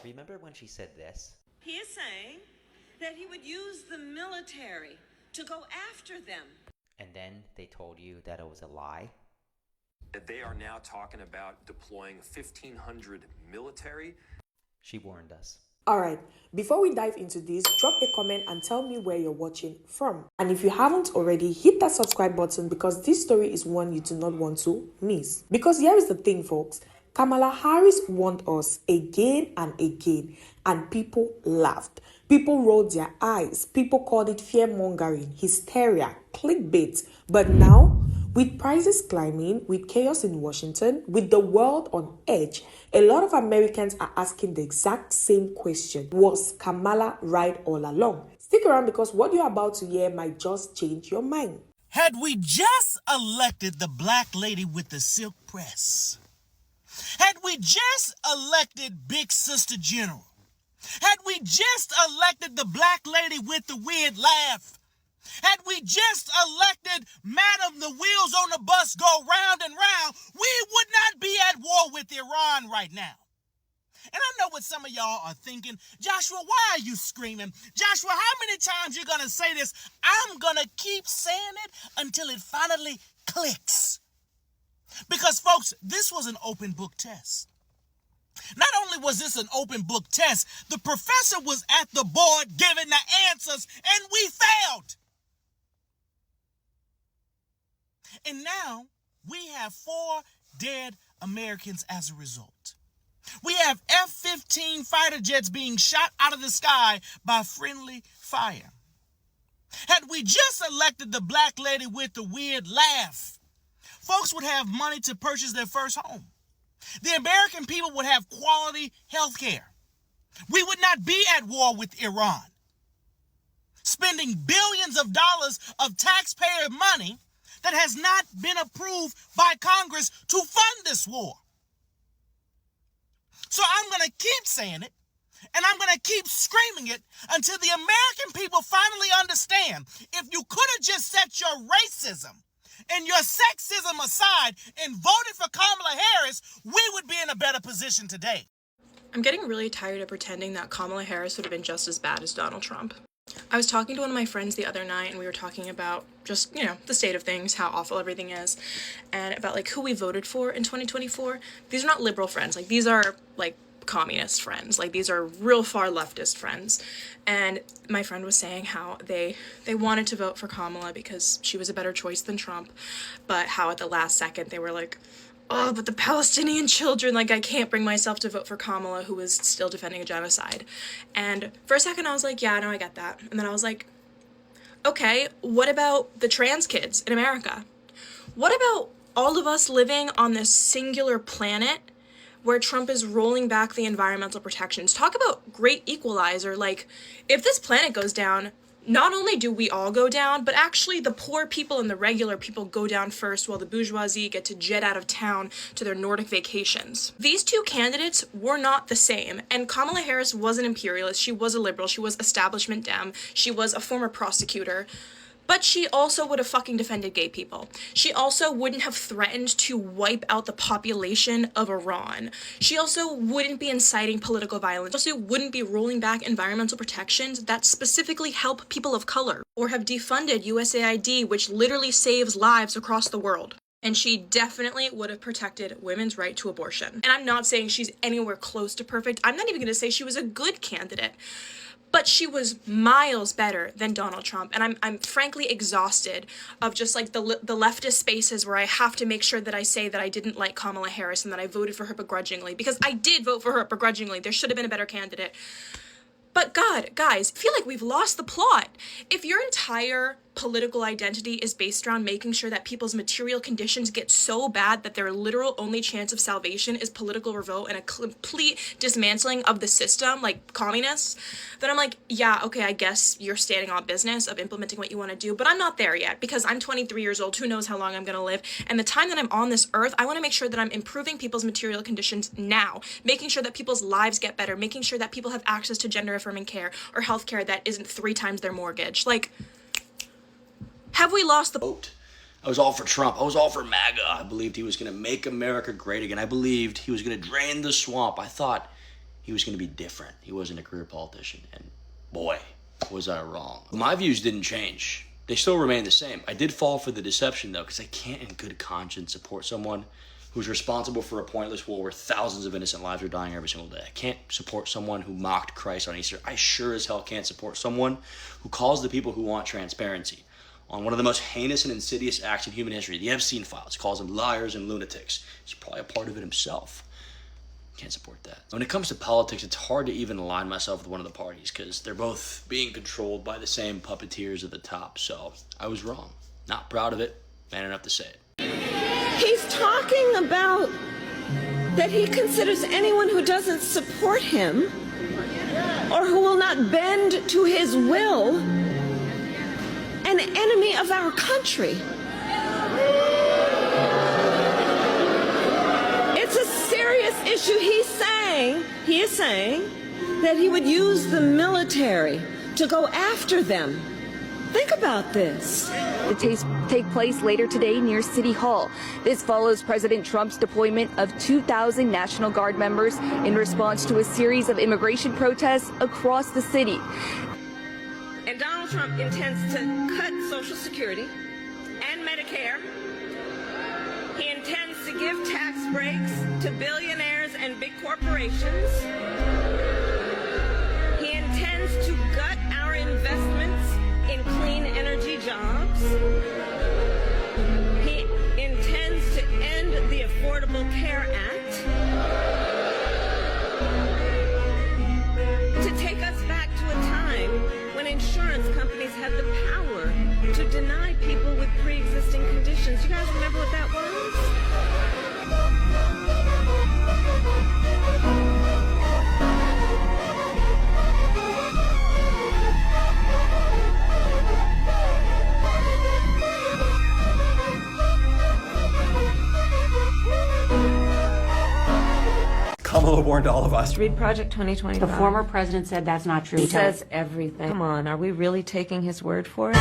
Remember when she said this? He is saying that he would use the military to go after them. And then they told you that it was a lie? That they are now talking about deploying 1,500 military. She warned us. Alright, before we dive into this, drop a comment and tell me where you're watching from. And if you haven't already, hit that subscribe button because this story is one you do not want to miss. Because here is the thing, folks. Kamala Harris warned us again and again, and people laughed. People rolled their eyes. People called it fear-mongering, hysteria, clickbait. But now, with prices climbing, with chaos in Washington, with the world on edge, a lot of Americans are asking the exact same question. Was Kamala right all along? Stick around because what you're about to hear might just change your mind. Had we just elected the black lady with the silk press, had we just elected Big Sister General, had we just elected the black lady with the weird laugh, had we just elected Madam the wheels on the bus go round and round, we would not be at war with Iran right now. And I know what some of y'all are thinking. Joshua, why are you screaming? Joshua, how many times you gonna say this? I'm gonna keep saying it until it finally clicks. Because folks, this was an open book test. Not only was this an open book test, the professor was at the board giving the answers and we failed. And now we have 4 dead Americans as a result. We have F-15 fighter jets being shot out of the sky by friendly fire. Had we just elected the black lady with the weird laugh, folks would have money to purchase their first home. The American people would have quality health care. We would not be at war with Iran, spending billions of dollars of taxpayer money that has not been approved by Congress to fund this war. So I'm going to keep saying it, and I'm going to keep screaming it until the American people finally understand. If you could have just set your racism and your sexism aside and voted for Kamala Harris, we would be in a better position today. I'm getting really tired of pretending that Kamala Harris would have been just as bad as Donald Trump. I was talking to one of my friends the other night and we were talking about just, the state of things, how awful everything is, and about who we voted for in 2024. These are not liberal friends. These are communist friends. These are real far leftist friends. And my friend was saying how they wanted to vote for Kamala because she was a better choice than Trump, but how at the last second they were like, oh, but the Palestinian children, I can't bring myself to vote for Kamala, who is still defending a genocide. And for a second I was like, yeah, no, I get that. And then I was like, okay, what about the trans kids in America? What about all of us living on this singular planet where Trump is rolling back the environmental protections? Talk about great equalizer. If this planet goes down, not only do we all go down, but actually the poor people and the regular people go down first while the bourgeoisie get to jet out of town to their Nordic vacations. These two candidates were not the same, and Kamala Harris was an imperialist, she was a liberal, she was establishment Dem, she was a former prosecutor, but she also would have fucking defended gay people. She also wouldn't have threatened to wipe out the population of Iran. She also wouldn't be inciting political violence. She also wouldn't be rolling back environmental protections that specifically help people of color, or have defunded USAID, which literally saves lives across the world. And she definitely would have protected women's right to abortion. And I'm not saying she's anywhere close to perfect. I'm not even going to say she was a good candidate. But she was miles better than Donald Trump, and I'm frankly exhausted of just the leftist spaces where I have to make sure that I say that I didn't like Kamala Harris and that I voted for her begrudgingly, because I did vote for her begrudgingly. There should have been a better candidate. But God, guys, I feel like we've lost the plot. If your entire political identity is based around making sure that people's material conditions get so bad that their literal only chance of salvation is political revolt and a complete dismantling of the system, like communists, then I'm like, yeah, okay, I guess you're standing on business of implementing what you want to do, but I'm not there yet because I'm 23 years old, who knows how long I'm going to live, and the time that I'm on this earth, I want to make sure that I'm improving people's material conditions now, making sure that people's lives get better, making sure that people have access to gender-affirming care or health care that isn't 3 times their mortgage. Have we lost the vote? I was all for Trump. I was all for MAGA. I believed he was going to make America great again. I believed he was going to drain the swamp. I thought he was going to be different. He wasn't a career politician. And boy, was I wrong. My views didn't change. They still remain the same. I did fall for the deception, though, because I can't in good conscience support someone who's responsible for a pointless war where thousands of innocent lives are dying every single day. I can't support someone who mocked Christ on Easter. I sure as hell can't support someone who calls the people who want transparency on one of the most heinous and insidious acts in human history, the Epstein files, calls them liars and lunatics. He's probably a part of it himself. Can't support that. When it comes to politics, it's hard to even align myself with one of the parties because they're both being controlled by the same puppeteers at the top. So I was wrong. Not proud of it. Man enough to say it. He's talking about that he considers anyone who doesn't support him or who will not bend to his will an enemy of our country. It's a serious issue. He is saying that he would use the military to go after them. Think about this. To take place later today near City Hall. This follows President Trump's deployment of 2,000 National Guard members in response to a series of immigration protests across the city. And Donald Trump intends to cut Social Security and Medicare. He intends to give tax breaks to billionaires and big corporations. He intends to gut our investments in clean energy jobs. He intends to end the Affordable Care Act. To take us back to a time when insurance companies had the power to deny people with pre-existing conditions. You guys remember what that was? Kamala warned all of us. Read Project 2025. The former president said that's not true. He says everything. Come on, are we really taking his word for it?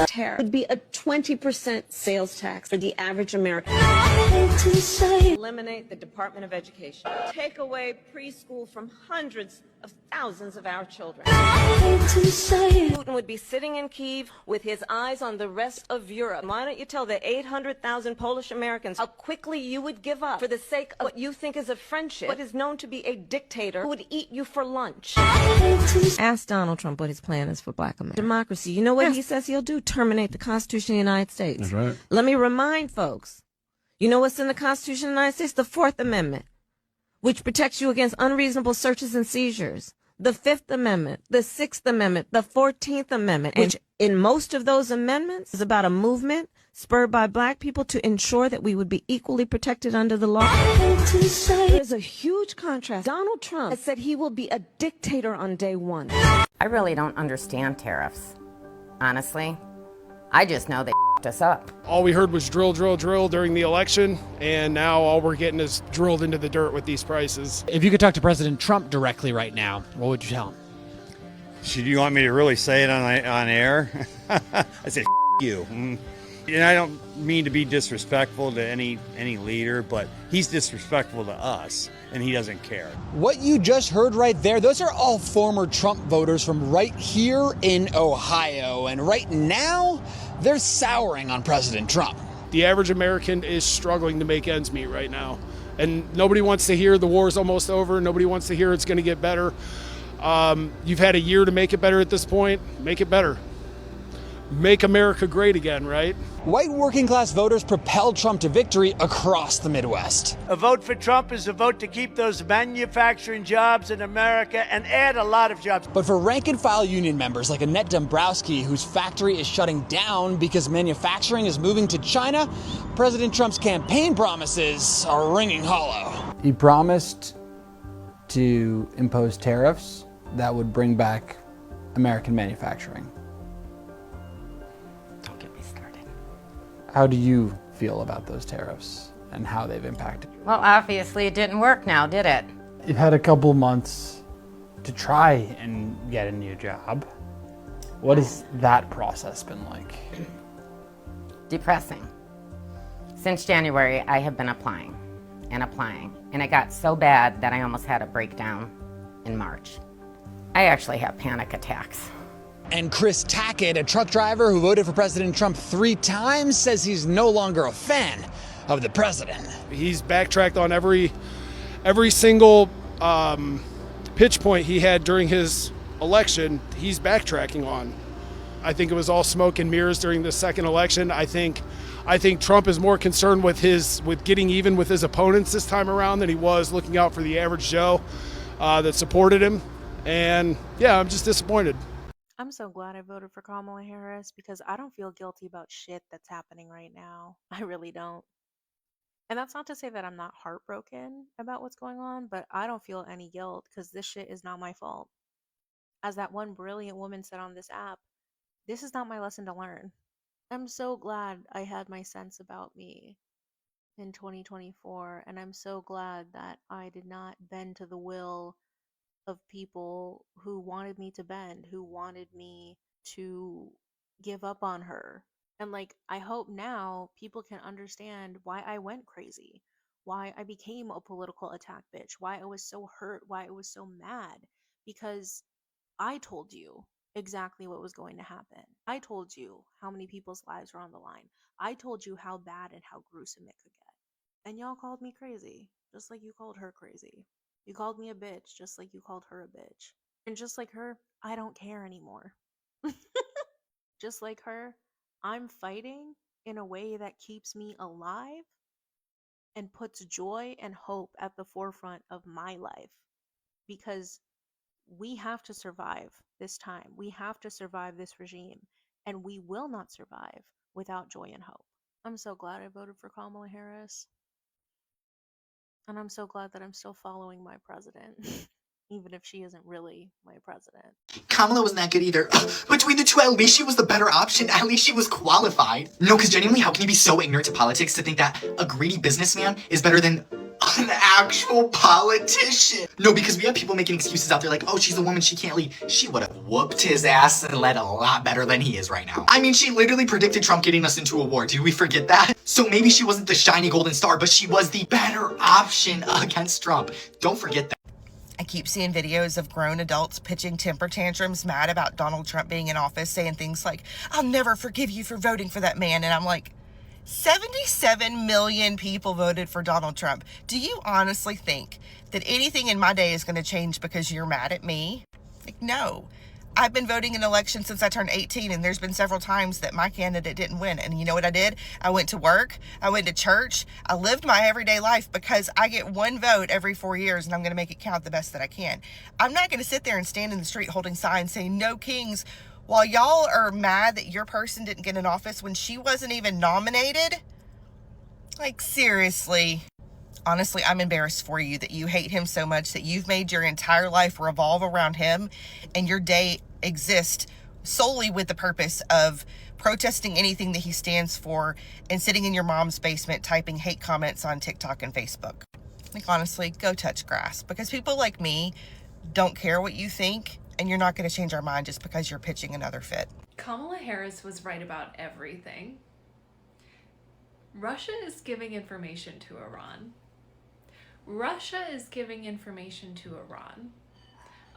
Tariff would be a 20% sales tax for the average American. Eliminate the Department of Education. Take away preschool from hundreds of thousands of our children. Putin would be sitting in Kyiv with his eyes on the rest of Europe. Why don't you tell the 800,000 Polish Americans how quickly you would give up for the sake of what you think is a friendship, what is known to be a dictator who would eat you for lunch? Ask Donald Trump what his plan is for Black America. Democracy. You know what he says he'll do? Terminate the Constitution of the United States. That's right. Let me remind folks. You know what's in the Constitution of the United States? The Fourth Amendment, which protects you against unreasonable searches and seizures. The Fifth Amendment, the Sixth Amendment, the 14th Amendment, which in most of those amendments is about a movement spurred by Black people to ensure that we would be equally protected under the law. There's a huge contrast. Donald Trump has said he will be a dictator on day one. I really don't understand tariffs. Honestly, I just know they f***ed us up. All we heard was drill, drill, drill during the election, and now all we're getting is drilled into the dirt with these prices. If you could talk to President Trump directly right now, what would you tell him? Should you want me to really say it on air? I say, you. And I don't mean to be disrespectful to any leader, but he's disrespectful to us, and he doesn't care. What you just heard right there, those are all former Trump voters from right here in Ohio. And right now, they're souring on President Trump. The average American is struggling to make ends meet right now. And nobody wants to hear the war's almost over. Nobody wants to hear it's going to get better. You've had a year to make it better at this point. Make it better. Make America great again, right? White working class voters propelled Trump to victory across the Midwest. A vote for Trump is a vote to keep those manufacturing jobs in America and add a lot of jobs. But for rank and file union members like Annette Dombrowski, whose factory is shutting down because manufacturing is moving to China, President Trump's campaign promises are ringing hollow. He promised to impose tariffs that would bring back American manufacturing. How do you feel about those tariffs and how they've impacted you? Well, obviously it didn't work now, did it? You've had a couple months to try and get a new job. What has that process been like? Depressing. Since January, I have been applying. and applying. And it got so bad that I almost had a breakdown in March. I actually have panic attacks. And Chris Tackett, a truck driver who voted for President Trump 3 times, says he's no longer a fan of the president. He's backtracked on every single pitch point he had during his election. He's backtracking on. I think it was all smoke and mirrors during the second election. I think Trump is more concerned with getting even with his opponents this time around than he was looking out for the average Joe that supported him. And yeah, I'm just disappointed. I'm so glad I voted for Kamala Harris because I don't feel guilty about shit that's happening right now. I really don't. And that's not to say that I'm not heartbroken about what's going on, but I don't feel any guilt because this shit is not my fault. As that one brilliant woman said on this app, this is not my lesson to learn. I'm so glad I had my sense about me in 2024, and I'm so glad that I did not bend to the will of people who wanted me to bend, who wanted me to give up on her. And like, I hope now people can understand why I went crazy, why I became a political attack bitch, why I was so hurt, why I was so mad, because I told you exactly what was going to happen. I told you how many people's lives were on the line. I told you how bad and how gruesome it could get. And y'all called me crazy, just like you called her crazy. You called me a bitch, just like you called her a bitch. And just like her, I don't care anymore. Just like her, I'm fighting in a way that keeps me alive and puts joy and hope at the forefront of my life. Because we have to survive this time. We have to survive this regime. And we will not survive without joy and hope. I'm so glad I voted for Kamala Harris. And I'm so glad that I'm still following my president, even if she isn't really my president. Kamala wasn't that good either. Between the two, at least she was the better option. At least she was qualified. No, because genuinely, how can you be so ignorant to politics to think that a greedy businessman is better than an actual politician? No, because we have people making excuses out there like, oh, she's a woman, she can't lead. She would have whooped his ass and led a lot better than he is right now. I mean, she literally predicted Trump getting us into a war. Do we forget that? So maybe she wasn't the shiny golden star, but she was the better option against Trump. Don't forget that. I keep seeing videos of grown adults pitching temper tantrums, mad about Donald Trump being in office, saying things like, I'll never forgive you for voting for that man. And I'm like, 77 million people voted for Donald Trump. Do you honestly think that anything in my day is going to change because you're mad at me? Like, no. I've been voting in elections since I turned 18, and there's been several times that my candidate didn't win. And you know what I did? I went to work, I went to church, I lived my everyday life because I get one vote every 4 years, and I'm going to make it count the best that I can. I'm not going to sit there and stand in the street holding signs saying no kings while y'all are mad that your person didn't get in office when she wasn't even nominated. Like, seriously. Honestly, I'm embarrassed for you that you hate him so much that you've made your entire life revolve around him and your day exist solely with the purpose of protesting anything that he stands for and sitting in your mom's basement typing hate comments on TikTok and Facebook. Like, honestly, go touch grass, because people like me don't care what you think, and you're not going to change our mind just because you're pitching another fit. Kamala Harris was right about everything. Russia is giving information to Iran. Russia is giving information to Iran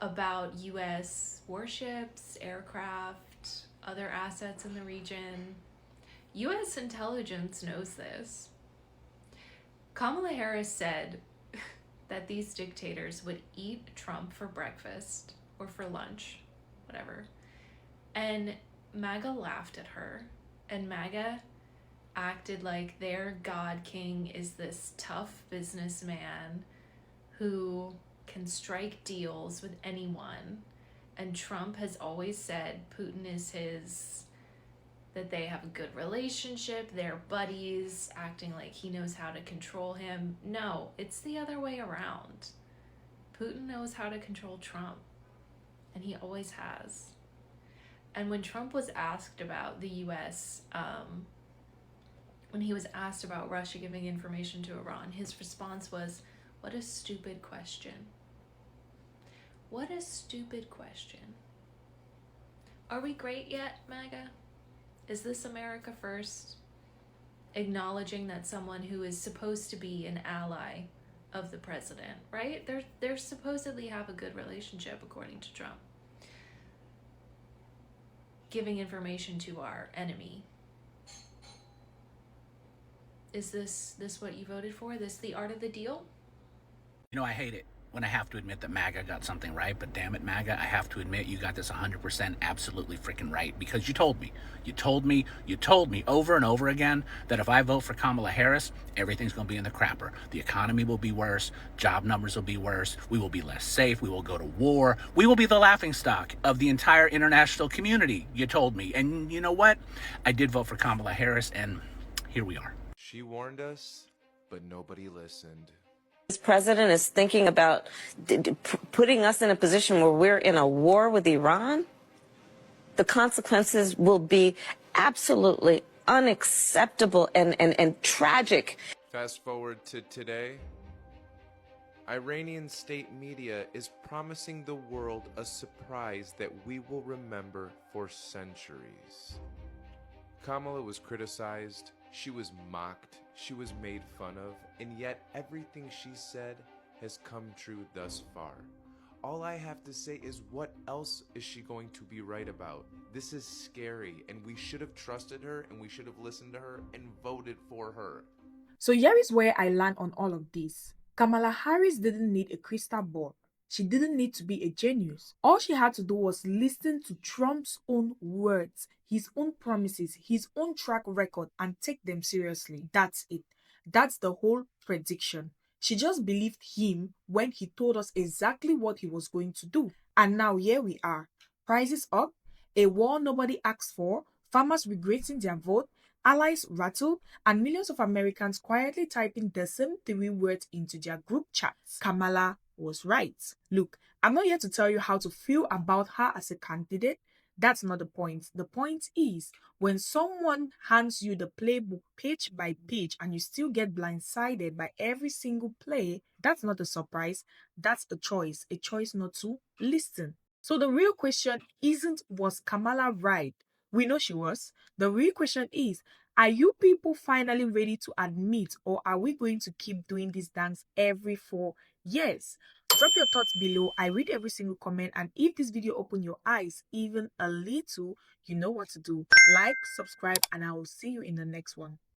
about U.S. warships, aircraft, other assets in the region. U.S. intelligence knows this. Kamala Harris said that these dictators would eat Trump for breakfast or for lunch, whatever. And MAGA laughed at her, and MAGA acted like their God King is this tough businessman who can strike deals with anyone. And Trump has always said Putin is that they have a good relationship, they're buddies, acting like he knows how to control him. No, it's the other way around. Putin knows how to control Trump, and he always has. And when Trump was asked about the U.S., when he was asked about Russia giving information to Iran, his response was, what a stupid question. What a stupid question. Are we great yet, MAGA? Is this America first? acknowledging that someone who is supposed to be an ally of the president, right? They're supposedly have a good relationship according to Trump. Giving information to our enemy. Is this what you voted for? This the art of the deal? You know, I hate it when I have to admit that MAGA got something right, but damn it, MAGA, I have to admit you got this 100% absolutely freaking right, because you told me over and over again that if I vote for Kamala Harris, everything's going to be in the crapper. The economy will be worse, job numbers will be worse, we will be less safe, we will go to war, we will be the laughingstock of the entire international community, you told me. And you know what? I did vote for Kamala Harris, and here we are. She warned us, but nobody listened. This president is thinking about putting us in a position where we're in a war with Iran. The consequences will be absolutely unacceptable and tragic. Fast forward to today. Iranian state media is promising the world a surprise that we will remember for centuries. Kamala was criticized, she was mocked, she was made fun of, and yet everything she said has come true thus far. All I have to say is, what else is she going to be right about? This is scary, and we should have trusted her, and we should have listened to her and voted for her. So here is where I land on all of this. Kamala Harris didn't need a crystal ball. She didn't need to be a genius. All she had to do was listen to Trump's own words, his own promises, his own track record, and take them seriously. That's it. That's the whole prediction. She just believed him when he told us exactly what he was going to do. And now here we are. Prices up, a war nobody asked for, farmers regretting their vote, allies rattled, and millions of Americans quietly typing the same 3 words into their group chats. Kamala was right. Look, I'm not here to tell you how to feel about her as a candidate. That's not the point. The point is, when someone hands you the playbook page by page and you still get blindsided by every single play, that's not a surprise. That's a choice not to listen. So the real question isn't, was Kamala right? We know she was. The real question is, are you people finally ready to admit, or are we going to keep doing this dance every 4 years? Drop your thoughts below. I read every single comment, and if this video opened your eyes even a little, you know what to do. Like, subscribe, and I will see you in the next one.